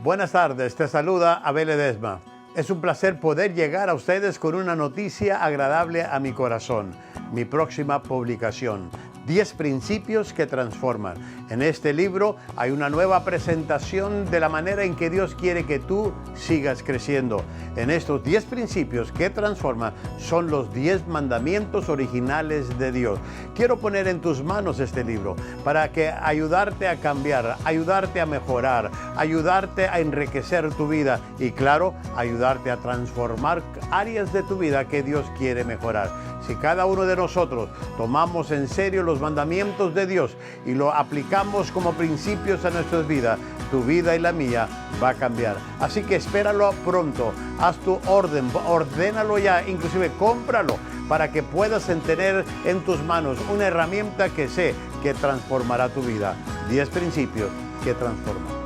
Buenas tardes, te saluda Abel Ledesma. Es un placer poder llegar a ustedes con una noticia agradable a mi corazón. Mi próxima publicación, 10 principios que transforman. En este libro hay una nueva presentación de la manera en que Dios quiere que tú sigas creciendo. En estos 10 principios que transforman son los 10 mandamientos originales de Dios. Quiero poner en tus manos este libro para que ayudarte a cambiar, ayudarte a mejorar, ayudarte a enriquecer tu vida y claro, ayudarte a transformar áreas de tu vida que Dios quiere mejorar. Si cada uno de nosotros tomamos en serio los mandamientos de Dios y lo aplicamos como principios a nuestras vidas, tu vida y la mía va a cambiar. Así que espéralo pronto, haz tu orden, ordénalo ya, inclusive cómpralo para que puedas tener en tus manos una herramienta que sé que transformará tu vida. 10 principios que transforman.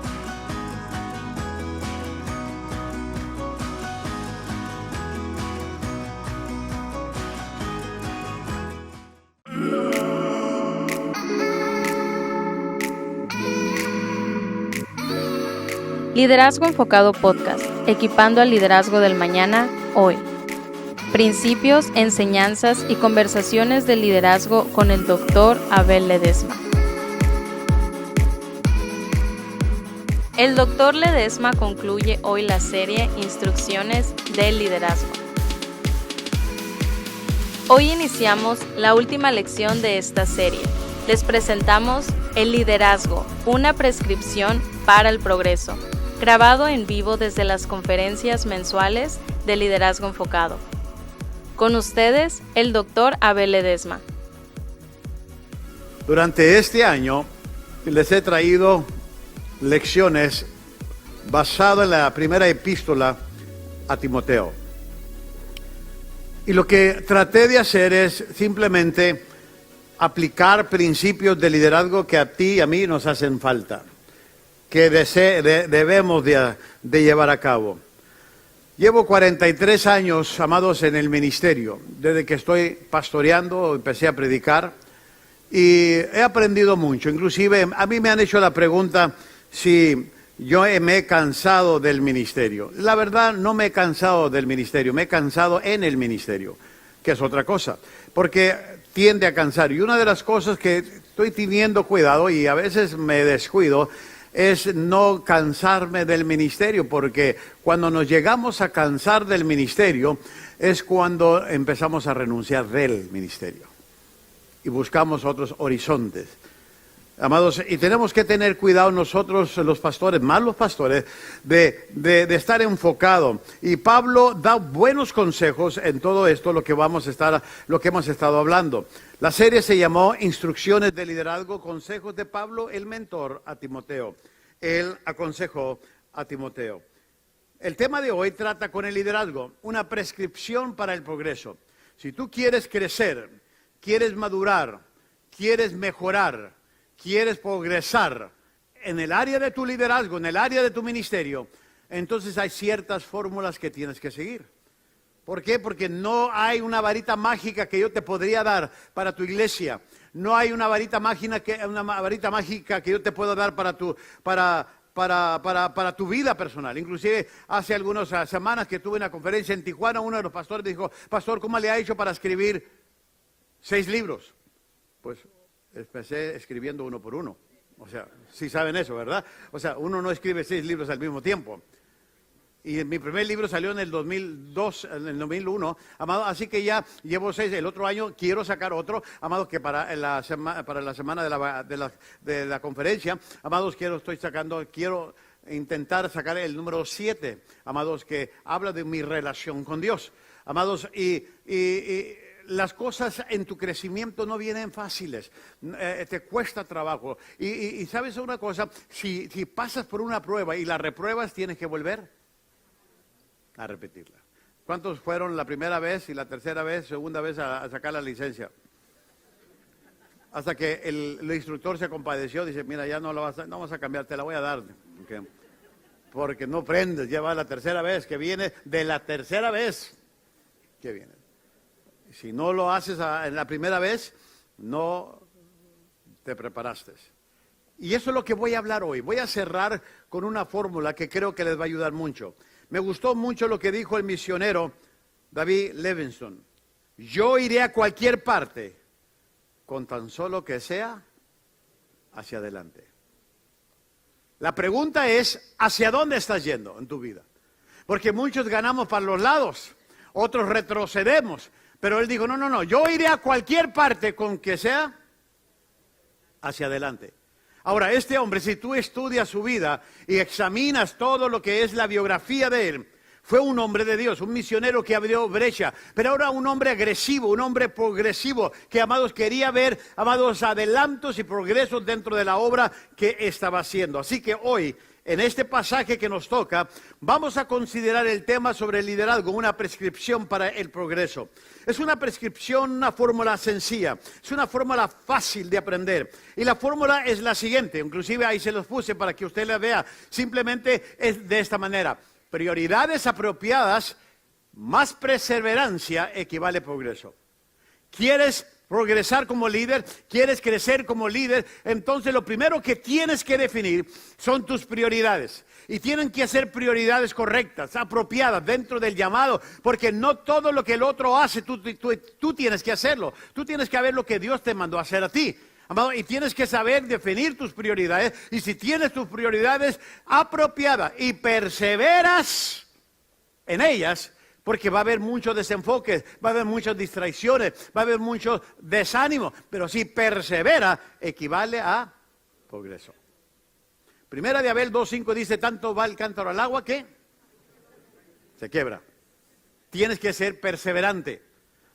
Liderazgo Enfocado Podcast, equipando al liderazgo del mañana, hoy. Principios, enseñanzas y conversaciones de liderazgo con el Dr. Abel Ledesma. El Dr. Ledesma concluye hoy la serie Instrucciones del Liderazgo. Hoy iniciamos la última lección de esta serie. Les presentamos El liderazgo, una prescripción para el progreso, grabado en vivo desde las conferencias mensuales de Liderazgo Enfocado. Con ustedes, el Dr. Abel Ledesma. Durante este año les he traído lecciones basadas en la primera epístola a Timoteo. Y lo que traté de hacer es simplemente aplicar principios de liderazgo que a ti y a mí nos hacen falta, que debemos de llevar a cabo. Llevo 43 años, amados, en el ministerio. Desde que estoy pastoreando, empecé a predicar y he aprendido mucho. Inclusive a mí me han hecho la pregunta si yo me he cansado del ministerio. La verdad, no me he cansado del ministerio, me he cansado en el ministerio, que es otra cosa, porque tiende a cansar. Y una de las cosas que estoy teniendo cuidado y a veces me descuido es no cansarme del ministerio, porque cuando nos llegamos a cansar del ministerio es cuando empezamos a renunciar del ministerio y buscamos otros horizontes. Amados, y tenemos que tener cuidado nosotros los pastores, más los pastores, de estar enfocados. Y Pablo da buenos consejos en todo esto, lo que hemos estado hablando. La serie se llamó Instrucciones de Liderazgo, consejos de Pablo, el mentor, a Timoteo. Él aconsejó a Timoteo. El tema de hoy trata con el liderazgo, una prescripción para el progreso. Si tú quieres crecer, quieres madurar, quieres mejorar, quieres progresar en el área de tu liderazgo, en el área de tu ministerio, entonces hay ciertas fórmulas que tienes que seguir. ¿Por qué? Porque no hay una varita mágica que yo te podría dar para tu iglesia. No hay una varita mágica que yo te pueda dar para tu vida personal. Inclusive hace algunas semanas que tuve una conferencia en Tijuana, uno de los pastores dijo: Pastor, ¿cómo le ha hecho para escribir 6 libros? Pues empecé escribiendo uno por uno. O sea, sí saben eso, ¿verdad? O sea, uno no escribe 6 libros al mismo tiempo. Y mi primer libro salió en el 2002, en el 2001, amado, así que ya llevo 6. El otro año quiero sacar otro, amado, que para la semana de la conferencia, amados, quiero intentar sacar el número 7, amados, que habla de mi relación con Dios. Amados, y las cosas en tu crecimiento no vienen fáciles, te cuesta trabajo. Y sabes una cosa, si pasas por una prueba y la repruebas, tienes que volver a repetirla. ¿Cuántos fueron la primera vez y la tercera vez, segunda vez a sacar la licencia? Hasta que el instructor se compadeció, dice: mira, ya no vamos a cambiar, te la voy a dar. Porque no prendes, ya va la tercera vez que viene, de la tercera vez que viene. Si no lo haces en la primera vez, no te preparaste. Y eso es lo que voy a hablar hoy. Voy a cerrar con una fórmula que creo que les va a ayudar mucho. Me gustó mucho lo que dijo el misionero David Livingstone. Yo iré a cualquier parte con tan solo que sea hacia adelante. La pregunta es, ¿hacia dónde estás yendo en tu vida? Porque muchos ganamos para los lados, otros retrocedemos. Pero él dijo, no, yo iré a cualquier parte con que sea hacia adelante. Ahora, este hombre, si tú estudias su vida y examinas todo lo que es la biografía de él, fue un hombre de Dios, un misionero que abrió brecha, pero ahora un hombre agresivo, un hombre progresivo, que, amados, quería ver, amados, adelantos y progresos dentro de la obra que estaba haciendo. Así que hoy, en este pasaje que nos toca, vamos a considerar el tema sobre el liderazgo, una prescripción para el progreso. Es una prescripción, una fórmula sencilla, es una fórmula fácil de aprender. Y la fórmula es la siguiente, inclusive ahí se los puse para que usted la vea, simplemente es de esta manera. Prioridades apropiadas más perseverancia equivale a progreso. ¿Quieres progresar como líder? ¿Quieres crecer como líder? Entonces lo primero que tienes que definir son tus prioridades. Y tienen que ser prioridades correctas, apropiadas dentro del llamado, porque no todo lo que el otro hace, tú tienes que hacerlo. Tú tienes que ver lo que Dios te mandó a hacer a ti. Amado, y tienes que saber definir tus prioridades, y si tienes tus prioridades apropiadas y perseveras en ellas, porque va a haber muchos desenfoques, va a haber muchas distracciones, va a haber mucho desánimo, pero si persevera, equivale a progreso. Primera de Abel 2:5 dice, tanto va el cántaro al agua que se quiebra. Tienes que ser perseverante.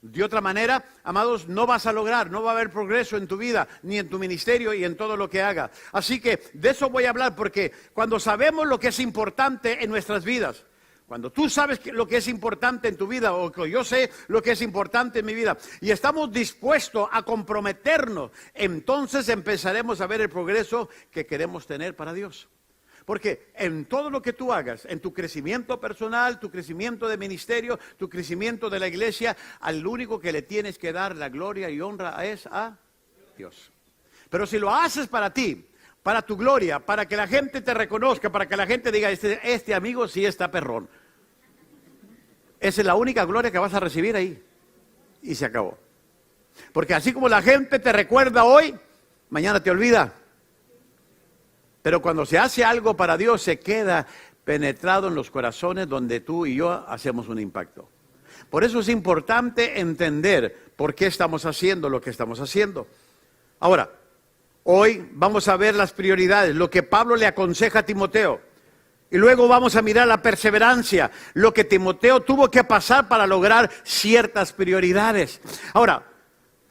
De otra manera, amados, no vas a lograr, no va a haber progreso en tu vida, ni en tu ministerio y en todo lo que hagas. Así que de eso voy a hablar, porque cuando sabemos lo que es importante en nuestras vidas, cuando tú sabes lo que es importante en tu vida, o que yo sé lo que es importante en mi vida, y estamos dispuestos a comprometernos, entonces empezaremos a ver el progreso que queremos tener para Dios. Porque en todo lo que tú hagas, en tu crecimiento personal, tu crecimiento de ministerio, tu crecimiento de la iglesia, al único que le tienes que dar la gloria y honra es a Dios. Pero si lo haces para ti, para tu gloria, para que la gente te reconozca, para que la gente diga, este amigo sí está perrón, esa es la única gloria que vas a recibir ahí. Y se acabó. Porque así como la gente te recuerda hoy, mañana te olvida. Pero cuando se hace algo para Dios, se queda penetrado en los corazones donde tú y yo hacemos un impacto. Por eso es importante entender por qué estamos haciendo lo que estamos haciendo. Ahora, hoy vamos a ver las prioridades, lo que Pablo le aconseja a Timoteo. Y luego vamos a mirar la perseverancia, lo que Timoteo tuvo que pasar para lograr ciertas prioridades. Ahora,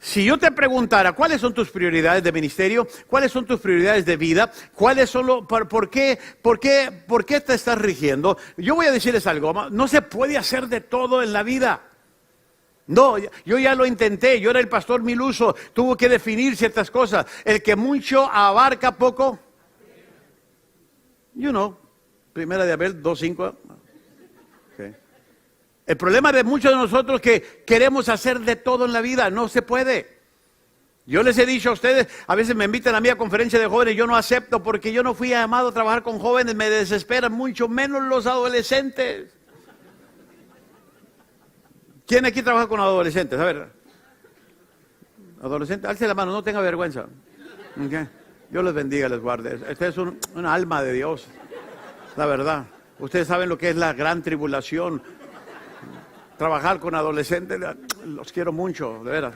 si yo te preguntara, ¿cuáles son tus prioridades de ministerio? ¿Cuáles son tus prioridades de vida? ¿Cuáles son por qué te estás rigiendo? Yo voy a decirles algo, no se puede hacer de todo en la vida. No, yo ya lo intenté, yo era el pastor Miluso, tuvo que definir ciertas cosas. El que mucho abarca poco, Primera de Abel 2:5. Okay. El problema de muchos de nosotros es que queremos hacer de todo en la vida, no se puede. Yo les he dicho a ustedes, a veces me invitan a mí a conferencia de jóvenes, yo no acepto porque yo no fui llamado a trabajar con jóvenes, me desesperan mucho menos los adolescentes. ¿Quién aquí trabaja con adolescentes? A ver, adolescentes, alce la mano, no tenga vergüenza. Okay. Dios les bendiga, les guarde. Este es una alma de Dios, la verdad. Ustedes saben lo que es la gran tribulación. Trabajar con adolescentes, los quiero mucho, de veras.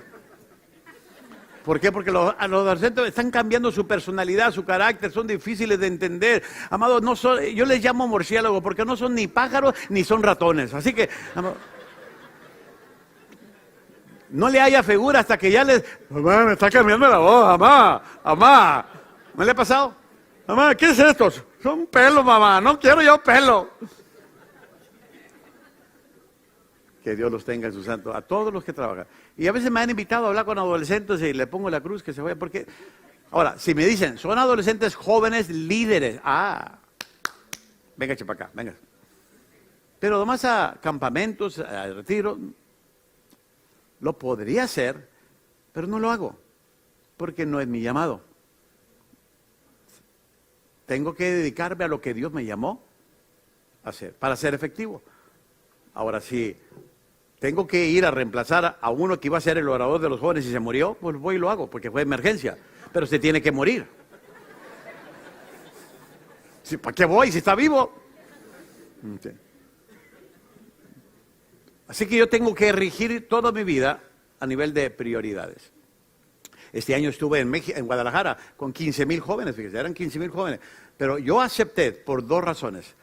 ¿Por qué? Porque los adolescentes están cambiando su personalidad, su carácter, son difíciles de entender. Amados, yo les llamo murciélagos porque no son ni pájaros ni son ratones. Así que, amados, no le haya figura hasta que ya mamá, me está cambiando la voz, mamá. ¿Me le ha pasado? Mamá, ¿qué es esto? Son pelos, mamá, no quiero yo pelo. Que Dios los tenga en su santo, a todos los que trabajan. Y a veces me han invitado a hablar con adolescentes y le pongo la cruz que se vaya, porque... Ahora, si me dicen, son adolescentes jóvenes líderes, venga, para acá, venga. Pero además a campamentos, a retiro, lo podría hacer, pero no lo hago, porque no es mi llamado. tengo que dedicarme a lo que Dios me llamó a hacer, para ser efectivo. Ahora, si tengo que ir a reemplazar a uno que iba a ser el orador de los jóvenes y se murió, pues voy y lo hago, porque fue emergencia. Pero se tiene que morir. ¿Para qué voy si está vivo? Así que yo tengo que regir toda mi vida a nivel de prioridades. Este año estuve en Guadalajara con 15,000 jóvenes, fíjense, eran 15,000 jóvenes. Pero yo acepté por 2 razones.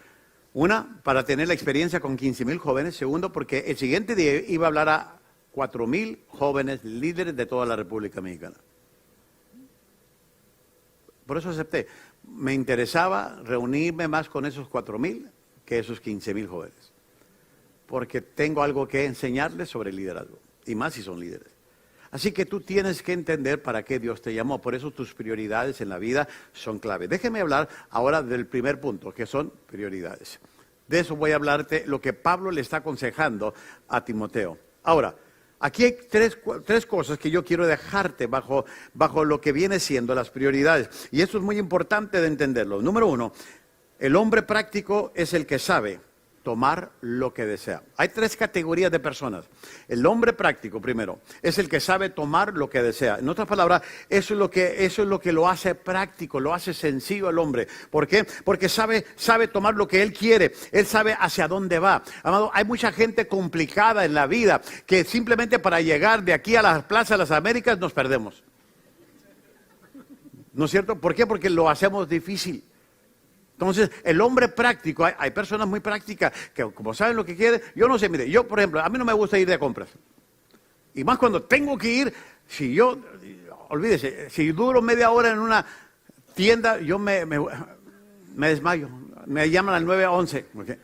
Una, para tener la experiencia con 15,000 jóvenes. Segundo, porque el siguiente día iba a hablar a 4,000 jóvenes líderes de toda la República Mexicana. Por eso acepté. Me interesaba reunirme más con esos 4,000 que esos 15,000 jóvenes. Porque tengo algo que enseñarles sobre el liderazgo. Y más si son líderes. Así que tú tienes que entender para qué Dios te llamó. Por eso tus prioridades en la vida son clave. Déjeme hablar ahora del primer punto, que son prioridades. De eso voy a hablarte, lo que Pablo le está aconsejando a Timoteo. Ahora, aquí hay tres cosas que yo quiero dejarte bajo lo que viene siendo las prioridades. Y eso es muy importante de entenderlo. Número 1, el hombre práctico es el que sabe tomar lo que desea. Hay 3 categorías de personas. El hombre práctico, primero, es el que sabe tomar lo que desea. En otras palabras, eso es lo que lo hace práctico, lo hace sencillo al hombre. ¿Por qué? Porque sabe tomar lo que él quiere. Él sabe hacia dónde va. Amado, hay mucha gente complicada en la vida que simplemente para llegar de aquí a la Plaza de las Américas nos perdemos. ¿No es cierto? ¿Por qué? Porque lo hacemos difícil. Entonces, el hombre práctico, hay personas muy prácticas que como saben lo que quieren, yo no sé, mire, yo por ejemplo, a mí no me gusta ir de compras. Y más cuando tengo que ir, olvídese, si duro media hora en una tienda, yo me desmayo, me llaman al 911. ¿Okay?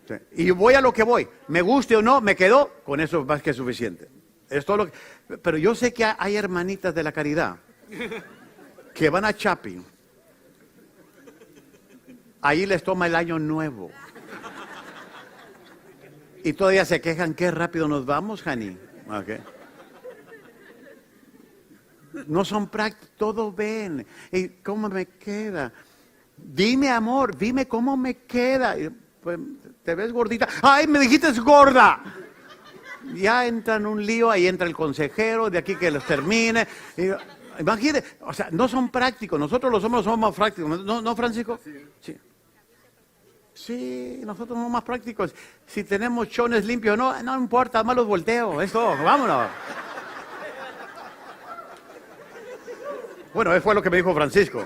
Sí. Y voy a lo que voy, me guste o no, me quedo, con eso más que suficiente. Es todo lo que, pero yo sé que hay hermanitas de la caridad que van a shopping. Ahí les toma el año nuevo. Y todavía se quejan, qué rápido nos vamos, Jani. Okay. No son prácticos, todo ven. ¿Y cómo me queda? Dime, amor, dime cómo me queda. Y, pues, ¿te ves gordita? ¡Ay, me dijiste es gorda! Ya entra en un lío, ahí entra el consejero, de aquí que los termine. Imagínate, o sea, no son prácticos, nosotros los hombres somos más prácticos, ¿no, Francisco? Sí. Sí, nosotros somos más prácticos. Si tenemos chones limpios, no importa, más los volteo, es todo, vámonos. Bueno, eso fue lo que me dijo Francisco.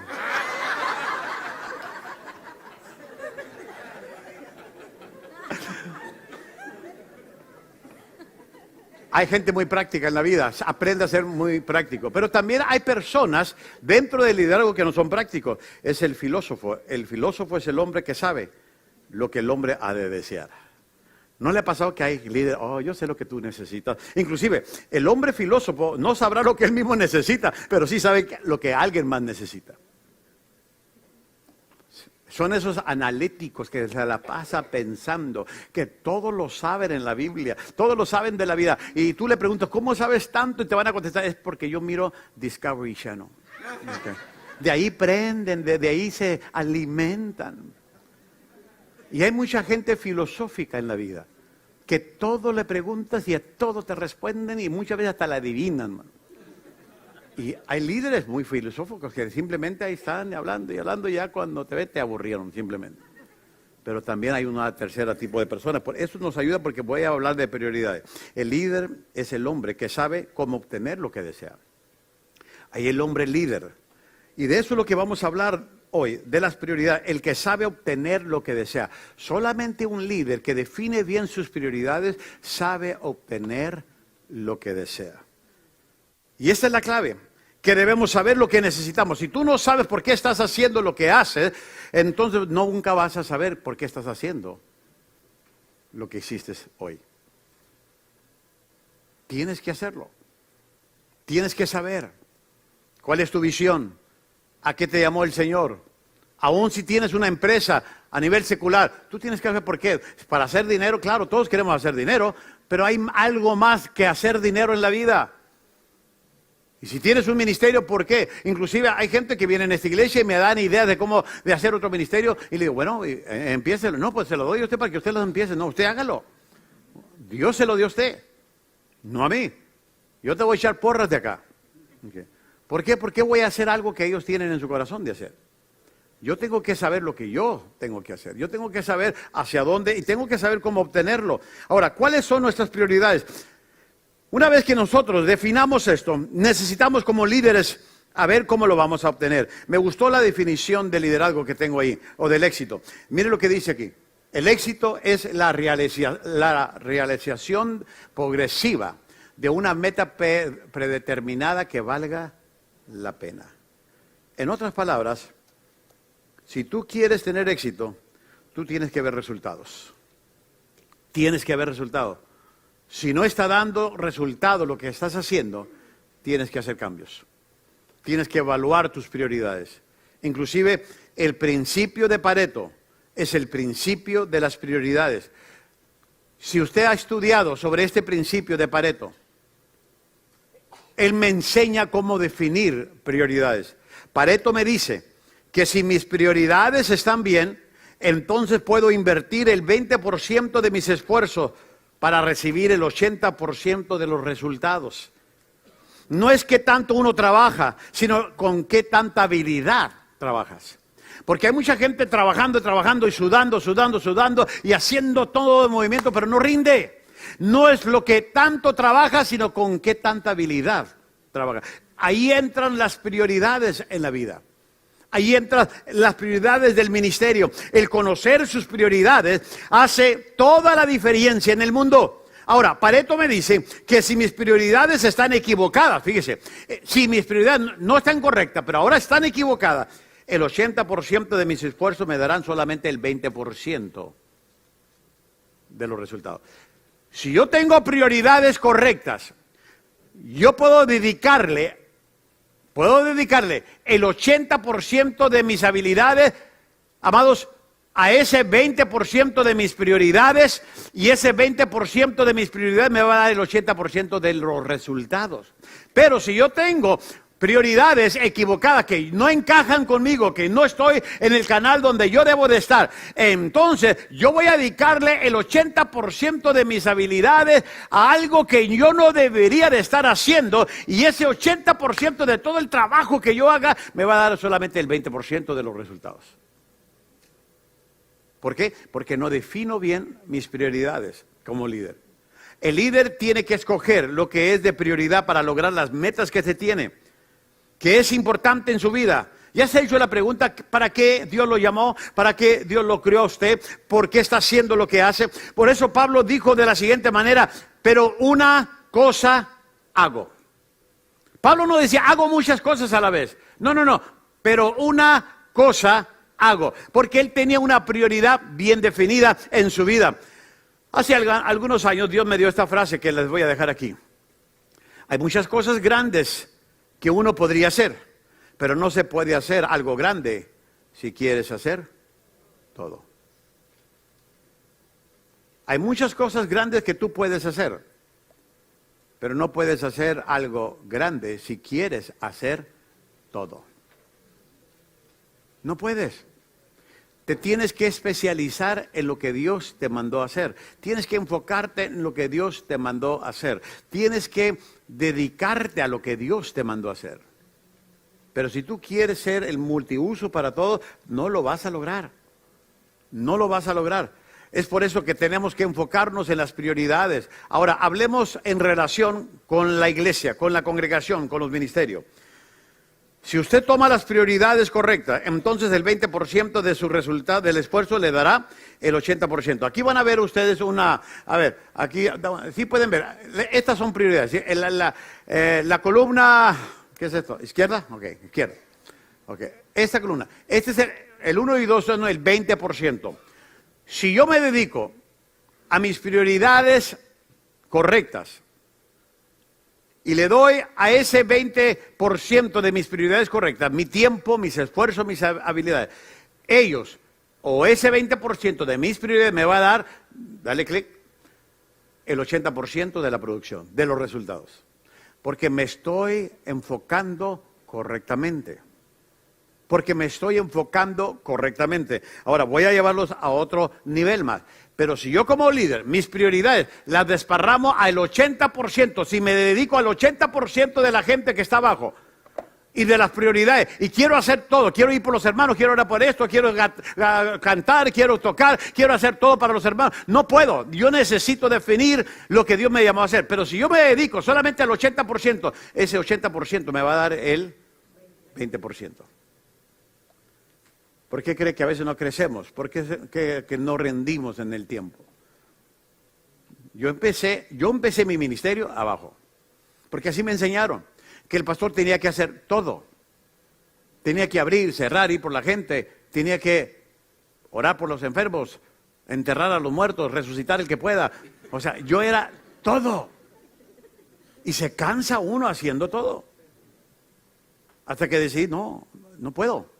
Hay gente muy práctica en la vida, aprende a ser muy práctico. Pero también hay personas dentro del liderazgo que no son prácticos. Es el filósofo. El filósofo es el hombre que sabe lo que el hombre ha de desear. ¿No le ha pasado que hay líderes? Yo sé lo que tú necesitas. Inclusive, el hombre filósofo no sabrá lo que él mismo necesita, pero sí sabe lo que alguien más necesita. Son esos analíticos que se la pasa pensando, que todos lo saben en la Biblia, todos lo saben de la vida. Y tú le preguntas, ¿cómo sabes tanto? Y te van a contestar, es porque yo miro Discovery Channel. Okay. De ahí prenden, de ahí se alimentan. Y hay mucha gente filosófica en la vida, que todo le preguntas y a todo te responden y muchas veces hasta la adivinan, man. Y hay líderes muy filosóficos que simplemente ahí están hablando y ya cuando te ven te aburrieron simplemente. Pero también hay una tercera tipo de personas. Por eso nos ayuda porque voy a hablar de prioridades. El líder es el hombre que sabe cómo obtener lo que desea. Hay el hombre líder. Y de eso es lo que vamos a hablar hoy, de las prioridades. El que sabe obtener lo que desea. Solamente un líder que define bien sus prioridades sabe obtener lo que desea. Y esta es la clave, que debemos saber lo que necesitamos. Si tú no sabes por qué estás haciendo lo que haces, entonces nunca vas a saber por qué estás haciendo lo que hiciste hoy. Tienes que hacerlo. Tienes que saber cuál es tu visión, a qué te llamó el Señor. Aún si tienes una empresa a nivel secular, tú tienes que saber por qué. Para hacer dinero, claro, todos queremos hacer dinero, pero hay algo más que hacer dinero en la vida. Y si tienes un ministerio, ¿por qué? Inclusive hay gente que viene en esta iglesia y me dan ideas de cómo de hacer otro ministerio y le digo, bueno, empiécelo. No, pues se lo doy a usted para que usted lo empiece. No, usted hágalo. Dios se lo dio a usted, no a mí. Yo te voy a echar porras de acá. Okay. ¿Por qué? Porque voy a hacer algo que ellos tienen en su corazón de hacer. Yo tengo que saber lo que yo tengo que hacer. Yo tengo que saber hacia dónde y tengo que saber cómo obtenerlo. Ahora, ¿cuáles son nuestras prioridades? Una vez que nosotros definamos esto, necesitamos como líderes a ver cómo lo vamos a obtener. Me gustó la definición de liderazgo que tengo ahí, o del éxito. Mire lo que dice aquí. El éxito es la realización progresiva de una meta predeterminada que valga la pena. En otras palabras, si tú quieres tener éxito, tú tienes que ver resultados. Tienes que ver resultados. Si no está dando resultado lo que estás haciendo, tienes que hacer cambios. Tienes que evaluar tus prioridades. Inclusive el principio de Pareto es el principio de las prioridades. Si usted ha estudiado sobre este principio de Pareto, él me enseña cómo definir prioridades. Pareto me dice que si mis prioridades están bien, entonces puedo invertir el 20% de mis esfuerzos para recibir el 80% de los resultados. No es que tanto uno trabaja, sino con qué tanta habilidad trabajas. Porque hay mucha gente trabajando y sudando y haciendo todo el movimiento, pero no rinde. No es lo que tanto trabaja, sino con qué tanta habilidad trabaja. Ahí entran las prioridades en la vida. Ahí entran las prioridades del ministerio. El conocer sus prioridades hace toda la diferencia en el mundo. Ahora, Pareto me dice que si mis prioridades están equivocadas, fíjese, si mis prioridades no están correctas, pero ahora están equivocadas, el 80% de mis esfuerzos me darán solamente el 20% de los resultados. Si yo tengo prioridades correctas, yo puedo dedicarle el 80% de mis habilidades, amados, a ese 20% de mis prioridades, y ese 20% de mis prioridades me va a dar el 80% de los resultados. Pero si yo tengo prioridades equivocadas que no encajan conmigo, que no estoy en el canal donde yo debo de estar, entonces yo voy a dedicarle el 80% de mis habilidades a algo que yo no debería de estar haciendo, y ese 80% de todo el trabajo que yo haga me va a dar solamente el 20% de los resultados. ¿Por qué? Porque no defino bien mis prioridades como líder. El líder tiene que escoger lo que es de prioridad para lograr las metas que se tiene, que es importante en su vida. ¿Ya se ha hecho la pregunta para qué Dios lo llamó? ¿Para qué Dios lo creó a usted? ¿Por qué está haciendo lo que hace? Por eso Pablo dijo de la siguiente manera, pero una cosa hago. Pablo no decía, hago muchas cosas a la vez. No, pero una cosa hago. Porque él tenía una prioridad bien definida en su vida. Hace algunos años Dios me dio esta frase que les voy a dejar aquí. Hay muchas cosas grandes que uno podría hacer, pero no se puede hacer algo grande si quieres hacer todo. Hay muchas cosas grandes que tú puedes hacer, pero no puedes hacer algo grande si quieres hacer todo. No puedes. Te tienes que especializar en lo que Dios te mandó a hacer. Tienes que enfocarte en lo que Dios te mandó a hacer. Tienes que dedicarte a lo que Dios te mandó a hacer. Pero si tú quieres ser el multiuso para todo, no lo vas a lograr. No lo vas a lograr. Es por eso que tenemos que enfocarnos en las prioridades. Ahora, hablemos en relación con la iglesia, con la congregación, con los ministerios. Si usted toma las prioridades correctas, entonces el 20% de su resultado, del esfuerzo, le dará el 80%. Aquí van a ver ustedes aquí sí pueden ver, estas son prioridades. ¿Sí? La columna, ¿qué es esto? ¿Izquierda? Ok, izquierda. Okay. Esta columna, este es el 1 y 2 son el 20%. Si yo me dedico a mis prioridades correctas, y le doy a ese 20% de mis prioridades correctas, mi tiempo, mis esfuerzos, mis habilidades, ellos, o ese 20% de mis prioridades me va a dar, dale clic, el 80% de la producción, de los resultados. Porque me estoy enfocando correctamente. Porque me estoy enfocando correctamente. Ahora, voy a llevarlos a otro nivel más. Pero si yo como líder, mis prioridades las desparramo al 80%, si me dedico al 80% de la gente que está abajo y de las prioridades, y quiero hacer todo, quiero ir por los hermanos, quiero orar por esto, quiero cantar, quiero tocar, quiero hacer todo para los hermanos, no puedo. Yo necesito definir lo que Dios me llamó a hacer. Pero si yo me dedico solamente al 80%, ese 80% me va a dar el 20%. ¿Por qué cree que a veces no crecemos? ¿Por qué que no rendimos en el tiempo? Yo empecé mi ministerio abajo, porque así me enseñaron, que el pastor tenía que hacer todo. Tenía que abrir, cerrar, ir por la gente, tenía que orar por los enfermos, enterrar a los muertos, resucitar el que pueda. O sea, yo era todo. Y se cansa uno haciendo todo. Hasta que decidí, no puedo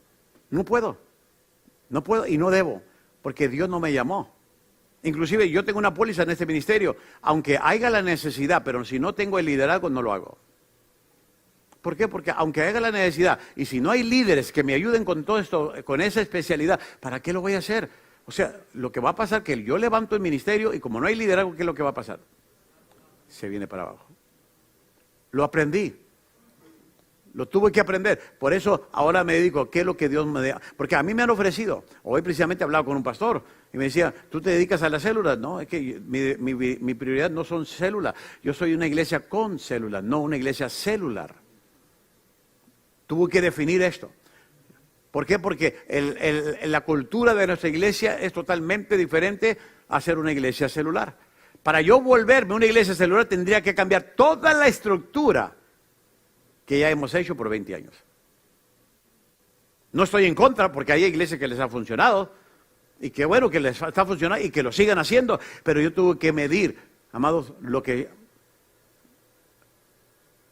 y no debo, porque Dios no me llamó. Inclusive yo tengo una póliza en este ministerio, aunque haya la necesidad, pero si no tengo el liderazgo no lo hago. ¿Por qué? Porque aunque haya la necesidad, y si no hay líderes que me ayuden con todo esto, con esa especialidad, ¿para qué lo voy a hacer? O sea, lo que va a pasar es que yo levanto el ministerio y como no hay liderazgo, ¿qué es lo que va a pasar? Se viene para abajo. Lo aprendí. Lo tuve que aprender. Por eso ahora me dedico, ¿qué es lo que Dios me da? Porque a mí me han ofrecido. Hoy precisamente he hablado con un pastor y me decía, ¿tú te dedicas a las células? No, es que mi prioridad no son células. Yo soy una iglesia con células, no una iglesia celular. Tuve que definir esto. ¿Por qué? Porque la cultura de nuestra iglesia es totalmente diferente a ser una iglesia celular. Para yo volverme una iglesia celular tendría que cambiar toda la estructura que ya hemos hecho por 20 años. No estoy en contra porque hay iglesias que les ha funcionado y que bueno que les está funcionando y que lo sigan haciendo, pero yo tuve que medir, amados, lo que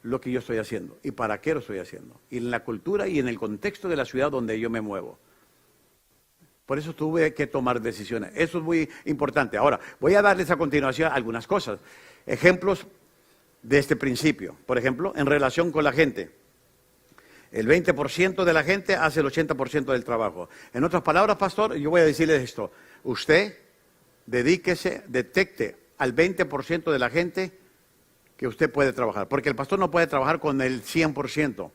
yo estoy haciendo y para qué lo estoy haciendo, y en la cultura y en el contexto de la ciudad donde yo me muevo. Por eso tuve que tomar decisiones. Eso es muy importante. Ahora, voy a darles a continuación algunas cosas, ejemplos de este principio. Por ejemplo, en relación con la gente. El 20% de la gente hace el 80% del trabajo. En otras palabras, pastor, yo voy a decirles esto. Usted detecte al 20% de la gente que usted puede trabajar. Porque el pastor no puede trabajar con el 100%.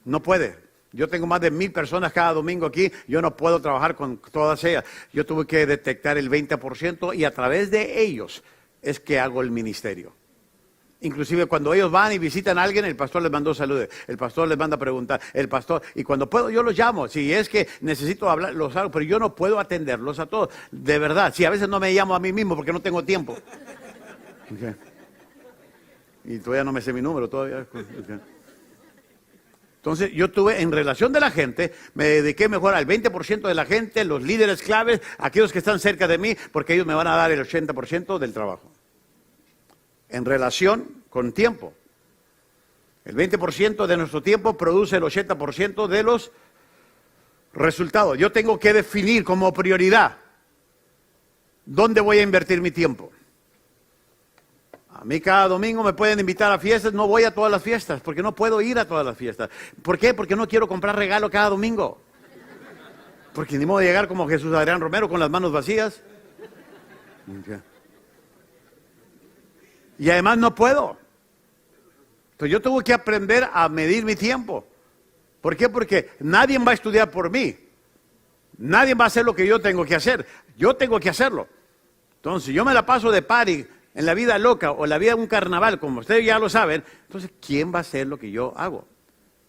No puede. Yo tengo más de 1000 personas cada domingo aquí. Yo no puedo trabajar con todas ellas. Yo tuve que detectar el 20% y a través de ellos es que hago el ministerio. Inclusive cuando ellos van y visitan a alguien, el pastor les mandó saludos, el pastor les manda a preguntar, el pastor, y cuando puedo yo los llamo, si es que necesito hablar, los hago, pero yo no puedo atenderlos a todos, de verdad, si a veces no me llamo a mí mismo porque no tengo tiempo. Okay. Y todavía no me sé mi número, todavía. Okay. Entonces yo tuve, en relación de la gente, me dediqué mejor al 20% de la gente, los líderes claves, aquellos que están cerca de mí, porque ellos me van a dar el 80% del trabajo. En relación con tiempo. El 20% de nuestro tiempo produce el 80% de los resultados. Yo tengo que definir como prioridad dónde voy a invertir mi tiempo. A mí cada domingo me pueden invitar a fiestas, no voy a todas las fiestas, porque no puedo ir a todas las fiestas. ¿Por qué? Porque no quiero comprar regalo cada domingo. Porque ni modo de llegar como Jesús Adrián Romero con las manos vacías. Okay. Y además no puedo. Entonces yo tengo que aprender a medir mi tiempo. ¿Por qué? Porque nadie va a estudiar por mí. Nadie va a hacer lo que yo tengo que hacer. Yo tengo que hacerlo. Entonces, si yo me la paso de party en la vida loca o en la vida de un carnaval, como ustedes ya lo saben, entonces, ¿quién va a hacer lo que yo hago?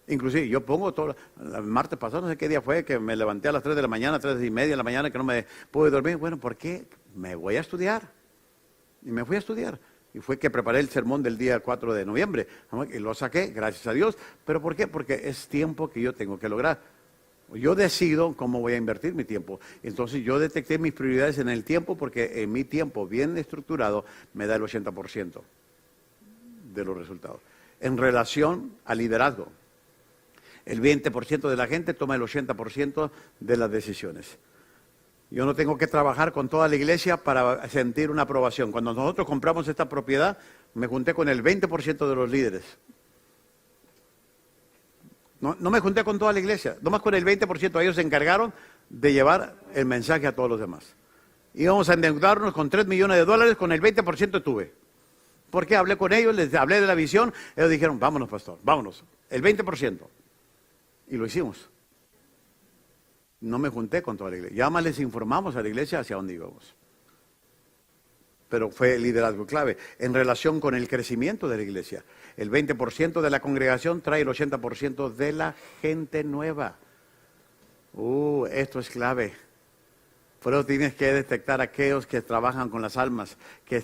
Inclusive, yo pongo todo, el martes pasado, no sé qué día fue, que me levanté a las 3 de la mañana, 3:30 de la mañana, que no me pude dormir. Bueno, ¿por qué? Me voy a estudiar. Y me fui a estudiar. Y fue que preparé el sermón del día 4 de noviembre. Y lo saqué, gracias a Dios. ¿Pero por qué? Porque es tiempo que yo tengo que lograr. Yo decido cómo voy a invertir mi tiempo. Entonces yo detecté mis prioridades en el tiempo porque en mi tiempo bien estructurado me da el 80% de los resultados. En relación al liderazgo, el 20% de la gente toma el 80% de las decisiones. Yo no tengo que trabajar con toda la iglesia para sentir una aprobación. Cuando nosotros compramos esta propiedad, me junté con el 20% de los líderes. No me junté con toda la iglesia, nomás con el 20%. Ellos se encargaron de llevar el mensaje a todos los demás. Íbamos a endeudarnos con $3 millones, con el 20% tuve. Porque hablé con ellos, les hablé de la visión, ellos dijeron, vámonos pastor, vámonos, el 20%. Y lo hicimos. No me junté con toda la iglesia, ya más les informamos a la iglesia hacia dónde íbamos. Pero fue el liderazgo clave en relación con el crecimiento de la iglesia. El 20% de la congregación trae el 80% de la gente nueva. Esto es clave. Por eso tienes que detectar a aquellos que trabajan con las almas, que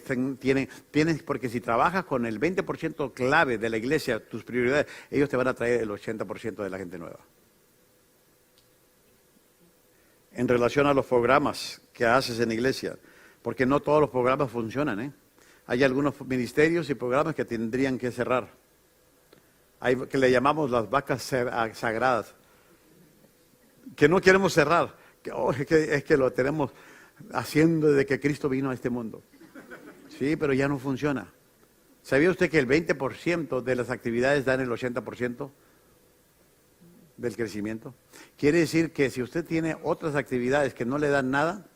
tienes, porque si trabajas con el 20% clave de la iglesia, tus prioridades, ellos te van a traer el 80% de la gente nueva. En relación a los programas que haces en la iglesia, porque no todos los programas funcionan, ¿eh? Hay algunos ministerios y programas que tendrían que cerrar. Hay que le llamamos las vacas sagradas, que no queremos cerrar. Es que lo tenemos haciendo desde que Cristo vino a este mundo. Sí, pero ya no funciona. ¿Sabía usted que el 20% de las actividades dan el 80% del crecimiento? Quiere decir que si usted tiene otras actividades que no le dan nada,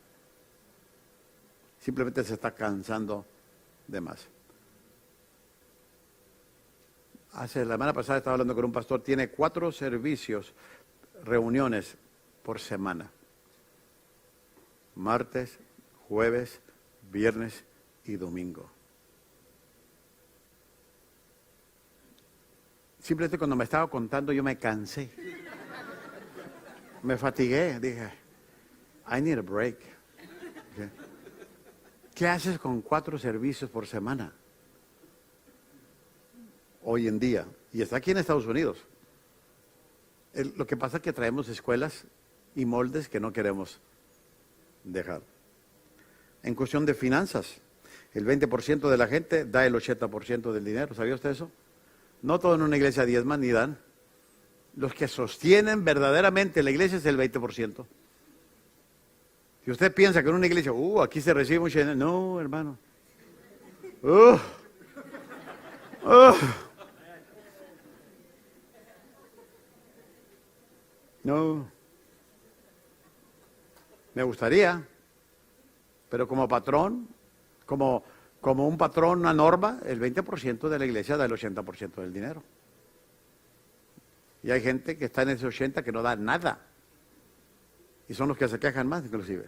simplemente se está cansando de más. La semana pasada estaba hablando con un pastor, tiene 4 servicios, reuniones por semana. Martes, jueves, viernes y domingo. Simplemente cuando me estaba contando yo me cansé. Me fatigué, dije, I need a break. Okay. ¿Qué haces con 4 servicios por semana? Hoy en día, y está aquí en Estados Unidos. Lo que pasa es que traemos escuelas y moldes que no queremos dejar. En cuestión de finanzas, el 20% de la gente da el 80% del dinero. ¿Sabía usted eso? No todo en una iglesia diezman ni dan. Los que sostienen verdaderamente la iglesia es el 20%. Si usted piensa que en una iglesia, aquí se recibe mucho dinero. No, hermano. No. Me gustaría, pero como patrón, como un patrón, una norma, el 20% de la iglesia da el 80% del dinero. Y hay gente que está en ese 80% que no da nada. Y son los que se quejan más, inclusive.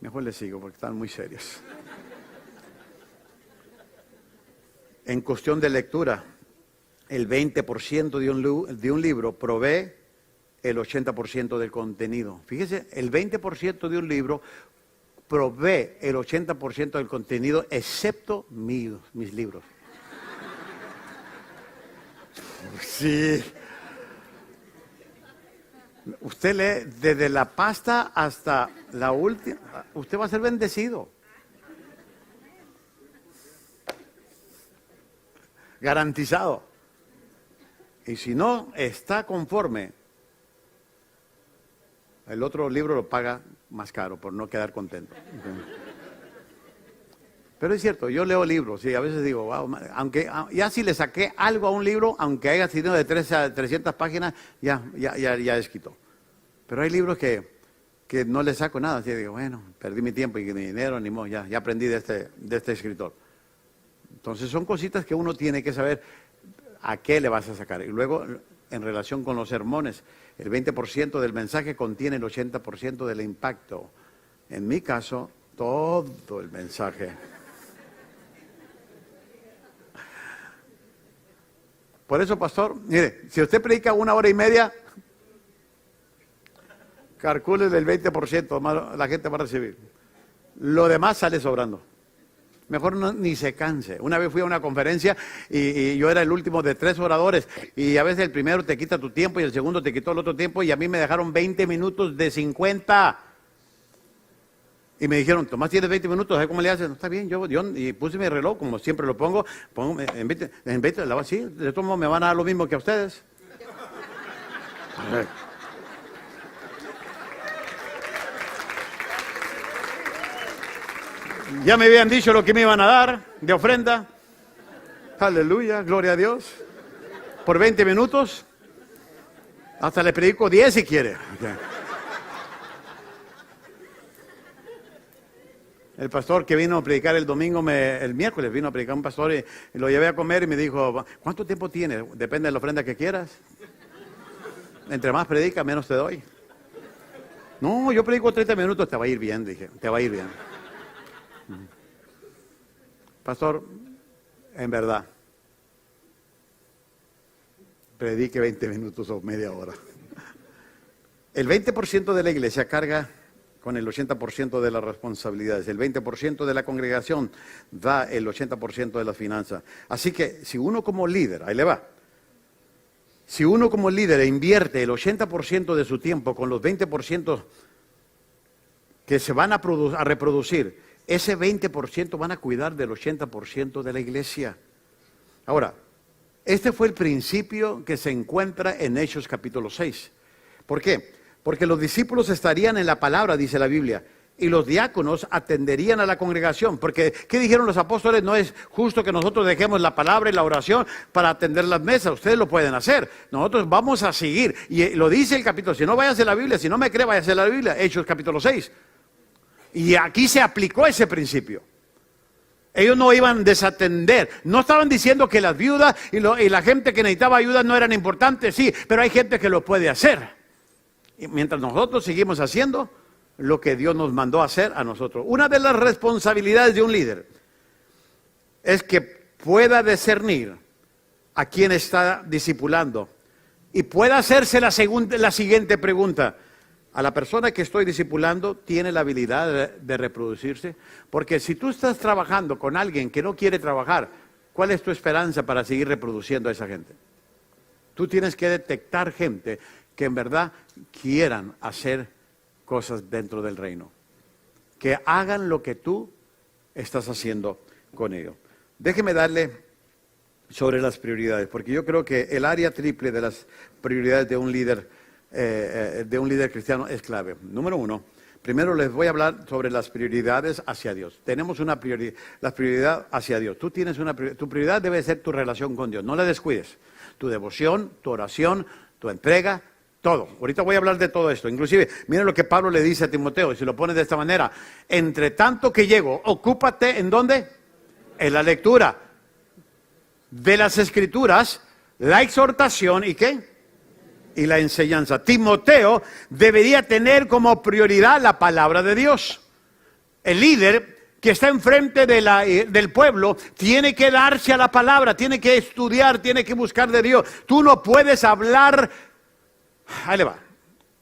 Mejor les sigo porque están muy serios. En cuestión de lectura, el 20% de un libro provee el 80% del contenido. Fíjese, el 20% de un libro provee el 80% del contenido, excepto mis libros. Sí. Usted lee desde la pasta hasta la última. Usted va a ser bendecido. Garantizado. Y si no está conforme, el otro libro lo paga más caro por no quedar contento. Pero es cierto, yo leo libros y a veces digo, wow, aunque ya si le saqué algo a un libro, aunque haya sido de 300 páginas, ya desquitó. Pero hay libros que no le saco nada, así digo, bueno, perdí mi tiempo y mi dinero, ni modo, ya aprendí de este escritor. Entonces son cositas que uno tiene que saber a qué le vas a sacar. Y luego, en relación con los sermones, el 20% del mensaje contiene el 80% del impacto. En mi caso, todo el mensaje. Por eso, pastor, mire, si usted predica 1 hora y media, calcule el 20%, la gente va a recibir. Lo demás sale sobrando. Mejor ni se canse. Una vez fui a una conferencia y yo era el último de 3 oradores y a veces el primero te quita tu tiempo y el segundo te quitó el otro tiempo y a mí me dejaron 20 minutos de 50. Y me dijeron, Tomás, tienes 20 minutos, ¿sabes cómo le haces? No, está bien, yo y puse mi reloj, como siempre lo pongo en 20, sí, de todos modos me van a dar lo mismo que a ustedes. Ya me habían dicho lo que me iban a dar de ofrenda. Aleluya, gloria a Dios. Por 20 minutos. Hasta le predico 10 si quiere. Okay. El pastor que vino a predicar el domingo, el miércoles vino a predicar un pastor y lo llevé a comer y me dijo, ¿cuánto tiempo tiene? Depende de la ofrenda que quieras. Entre más predica, menos te doy. No, yo predico 30 minutos, te va a ir bien, dije, te va a ir bien. Pastor, en verdad, predique 20 minutos o media hora. El 20% de la iglesia carga con el 80% de las responsabilidades. El 20% de la congregación da el 80% de las finanzas. Así que si uno como líder, ahí le va, si uno como líder invierte el 80% de su tiempo con los 20% que se van a reproducir, ese 20% van a cuidar del 80% de la iglesia. Ahora, este fue el principio que se encuentra en Hechos capítulo 6. ¿Por qué? Porque los discípulos estarían en la palabra, dice la Biblia, y los diáconos atenderían a la congregación. Porque, ¿qué dijeron los apóstoles? No es justo que nosotros dejemos la palabra y la oración para atender las mesas. Ustedes lo pueden hacer. Nosotros vamos a seguir. Y lo dice el capítulo. Si no, váyase a la Biblia. Si no me cree, váyase a la Biblia. Hechos capítulo 6. Y aquí se aplicó ese principio. Ellos no iban a desatender. No estaban diciendo que las viudas y la gente que necesitaba ayuda no eran importantes. Sí, pero hay gente que lo puede hacer. Y mientras nosotros seguimos haciendo lo que Dios nos mandó a hacer a nosotros. Una de las responsabilidades de un líder es que pueda discernir a quien está discipulando y pueda hacerse la siguiente pregunta. ¿A la persona que estoy discipulando tiene la habilidad de reproducirse? Porque si tú estás trabajando con alguien que no quiere trabajar, ¿cuál es tu esperanza para seguir reproduciendo a esa gente? Tú tienes que detectar gente que en verdad quieran hacer cosas dentro del reino. Que hagan lo que tú estás haciendo con ellos. Déjeme darle sobre las prioridades, porque yo creo que el área triple de las prioridades de un líder cristiano es clave. Número 1, primero les voy a hablar sobre las prioridades hacia Dios. Tenemos una prioridad, la prioridad hacia Dios. Tú tienes tu prioridad debe ser tu relación con Dios, no la descuides. Tu devoción, tu oración, tu entrega, todo. Ahorita voy a hablar de todo esto. Inclusive, miren lo que Pablo le dice a Timoteo, y se lo pone de esta manera. Entre tanto que llego, ocúpate, ¿en dónde? En la lectura de las Escrituras, la exhortación, ¿y qué? Y la enseñanza. Timoteo debería tener como prioridad la palabra de Dios. El líder que está enfrente del pueblo tiene que darse a la palabra, tiene que estudiar, tiene que buscar de Dios. Tú no puedes hablar, ahí le va,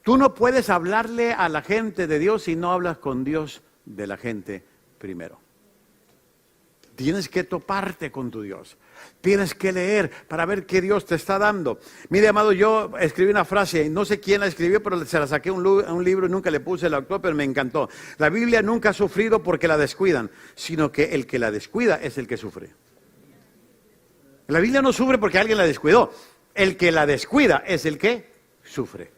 tú no puedes hablarle a la gente de Dios si no hablas con Dios de la gente primero. Tienes que toparte con tu Dios. Tienes que leer para ver qué Dios te está dando. Mire, amado, yo escribí una frase, no sé quién la escribió, pero se la saqué a un libro y nunca le puse el autor, pero me encantó. La Biblia nunca ha sufrido porque la descuidan, sino que el que la descuida es el que sufre. La Biblia no sufre porque alguien la descuidó. El que la descuida es el que sufre.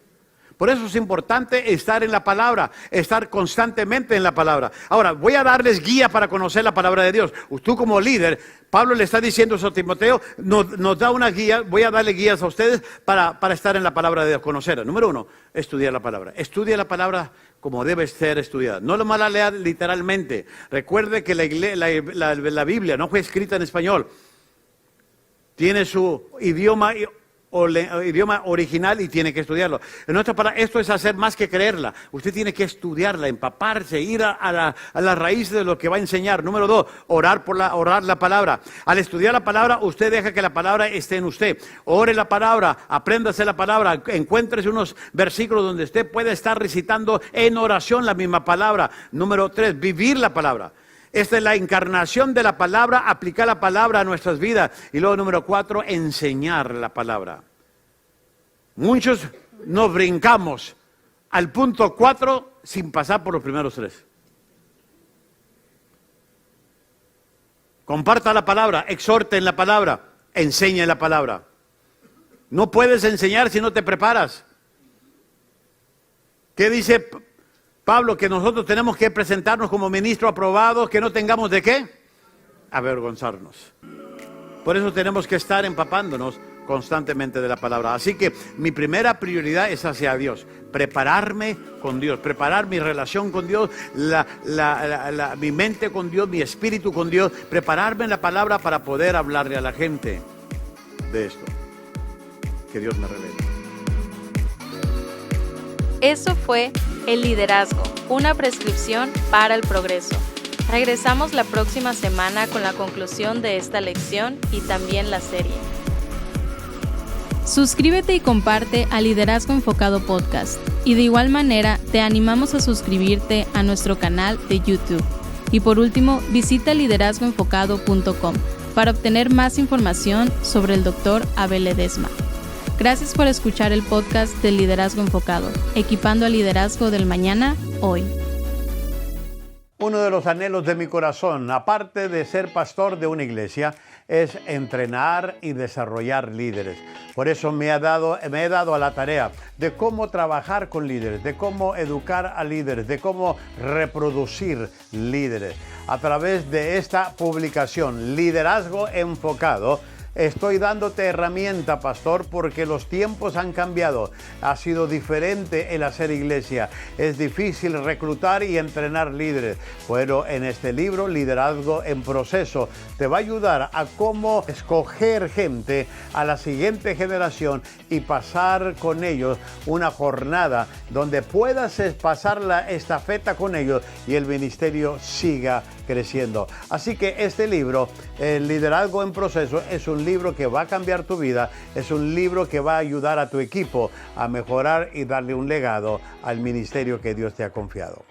Por eso es importante estar en la palabra, estar constantemente en la palabra. Ahora, voy a darles guía para conocer la palabra de Dios. Tú como líder, Pablo le está diciendo eso a Timoteo, nos da una guía, voy a darle guías a ustedes para estar en la palabra de Dios, conocerla. Número 1, estudiar la palabra. Estudia la palabra como debe ser estudiada. No lo mala lea literalmente. Recuerde que la Biblia no fue escrita en español. Tiene su idioma original y tiene que estudiarlo. En otras palabras, esto es hacer más que creerla. Usted tiene que estudiarla, empaparse, ir a la raíz de lo que va a enseñar. Número 2, orar la palabra. Al estudiar la palabra, usted deja que la palabra esté en usted. Ore la palabra, apréndase la palabra, encuéntrese unos versículos donde usted pueda estar recitando en oración la misma palabra. Número 3, vivir la palabra. Esta es la encarnación de la palabra, aplicar la palabra a nuestras vidas. Y luego, número 4, enseñar la palabra. Muchos nos brincamos al punto 4 sin pasar por los primeros 3. Comparta la palabra, exhorte en la palabra, enseñe la palabra. No puedes enseñar si no te preparas. ¿Qué dice Pablo, que nosotros tenemos que presentarnos como ministros aprobados, que no tengamos de qué avergonzarnos. Por eso tenemos que estar empapándonos constantemente de la palabra. Así que mi primera prioridad es hacia Dios, prepararme con Dios, preparar mi relación con Dios, mi mente con Dios, mi espíritu con Dios, prepararme en la palabra para poder hablarle a la gente de esto. Que Dios me revele. Eso fue El Liderazgo, una prescripción para el progreso. Regresamos la próxima semana con la conclusión de esta lección y también la serie. Suscríbete y comparte a Liderazgo Enfocado Podcast. Y de igual manera, te animamos a suscribirte a nuestro canal de YouTube. Y por último, visita liderazgoenfocado.com para obtener más información sobre el Dr. Abel Ledesma. Gracias por escuchar el podcast del Liderazgo Enfocado, equipando al liderazgo del mañana, hoy. Uno de los anhelos de mi corazón, aparte de ser pastor de una iglesia, es entrenar y desarrollar líderes. Por eso me he dado a la tarea de cómo trabajar con líderes, de cómo educar a líderes, de cómo reproducir líderes. A través de esta publicación, Liderazgo Enfocado, estoy dándote herramienta, pastor, porque los tiempos han cambiado. Ha sido diferente el hacer iglesia. Es difícil reclutar y entrenar líderes. Pero en este libro, Liderazgo en Proceso, te va a ayudar a cómo escoger gente a la siguiente generación y pasar con ellos una jornada donde puedas pasar la estafeta con ellos y el ministerio siga creciendo. Así que este libro, el Liderazgo en Proceso, es un libro que va a cambiar tu vida, es un libro que va a ayudar a tu equipo a mejorar y darle un legado al ministerio que Dios te ha confiado.